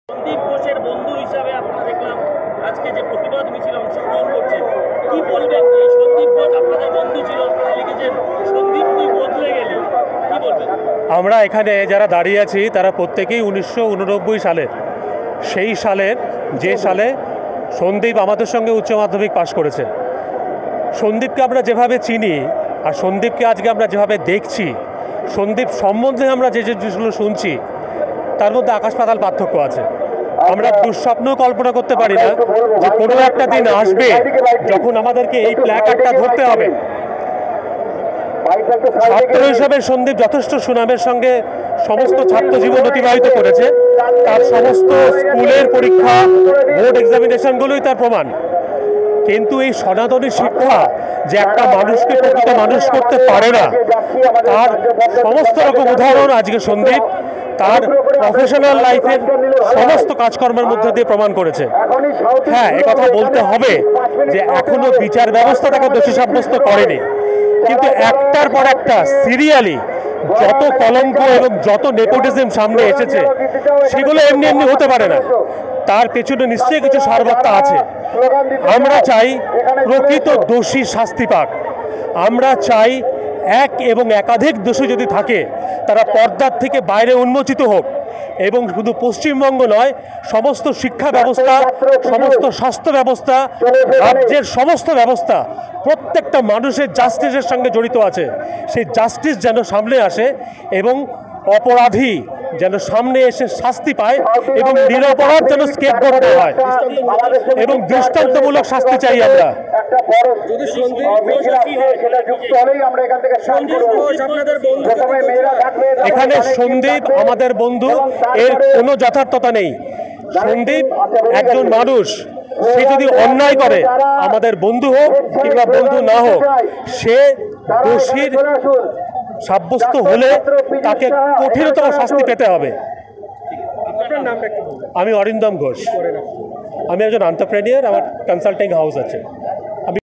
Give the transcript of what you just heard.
সন্দীপ ঘোষের বন্ধু হিসাবে আপনারা দেখলাম আজকে যে প্রতিবাদ মিছিল অংশগ্রহণ করছেন, কি বলবেন? এই সন্দীপ ঘোষ আপনাদের বন্ধু ছিল, আপনারা লিখেছেন সন্দীপ তুই বদলে গেলি, কি বলবেন? আমরা এখানে যারা দাঁড়িয়ে আছি তারা প্রত্যেকেই 1989 সালের, সেই সালের যে সালে সন্দীপ আমাদের সঙ্গে উচ্চ মাধ্যমিক পাশ করেছে। সন্দীপকে আমরা যেভাবে চিনি আর সন্দীপকে আজকে আমরা যেভাবে দেখছি, সন্দীপ সম্বন্ধে আমরা যে যে জিনিসগুলো শুনছি তার মধ্যে আকাশ পাতাল পার্থক্য আছে। আমরা দুঃস্বপ্ন কল্পনা করতে পারি না যে কোনো একটা দিন আসবে যখন আমাদেরকে এই প্ল্যাকার্ডটা ধরতে হবে। ছাত্র হিসাবে সন্দীপ যথেষ্ট সুনামের সঙ্গে সমস্ত ছাত্র জীবন অতিবাহিত করেছে। তার সমস্ত স্কুলের পরীক্ষা, বোর্ড এক্সামিনেশনগুলোই তার প্রমাণ। কিন্তু এই সনাতনী শিক্ষা যে একটা মানুষকে প্রকৃত মানুষ করতে পারে না, তার সমস্ত রকম উদাহরণ আজকে সন্দীপ তার প্রফেশনাল লাইফের সমস্ত কাজকর্মের মধ্যে দিয়ে প্রমাণ করেছে। হ্যাঁ, একথা বলতে হবে যে এখনো বিচার ব্যবস্থা তাকে দোষী সাব্যস্ত করেনি, কিন্তু একটার পর একটা সিরিয়ালি যত কলঙ্ক এবং যত নেপোটিজম সামনে এসেছে সেগুলো এমনি এমনি হতে পারে না, তার পেছনে নিশ্চয়ই কিছু সারবত্তা আছে। আমরা চাই প্রকৃত দোষী শাস্তি পাক। আমরা চাই এক এবং একাধিক দোষী যদি থাকে তারা পর্দার থেকে বাইরে উন্মোচিত হোক, এবং শুধু পশ্চিমবঙ্গ নয়, সমস্ত শিক্ষা ব্যবস্থা, সমস্ত স্বাস্থ্য ব্যবস্থা, রাজ্যের সমস্ত ব্যবস্থা প্রত্যেকটা মানুষের জাস্টিসের সঙ্গে জড়িত আছে। সেই জাস্টিস যেন সামনে আসে এবং অপরাধী যেন সামনে এসে শাস্তি পায় এবং নিরপরাধ যেন স্কেপগোট না হয় এবং দৃষ্টান্তমূলক শাস্তি চাই আমরা। এখানে সন্দীপ আমাদের বন্ধু, এর কোনো যথার্থতা নেই। সন্দীপ একজন মানুষ, সে যদি অন্যায় করে, আমাদের বন্ধু হোক কিংবা বন্ধু না হোক, সে দোষীর সাব্যস্ত হলে তাকে কঠিনতম শাস্তি পেতে হবে। আমি অরিন্দম ঘোষ, আমি একজন এন্টারপ্রেনিয়ার, আমার কনসাল্টিং হাউস আছে।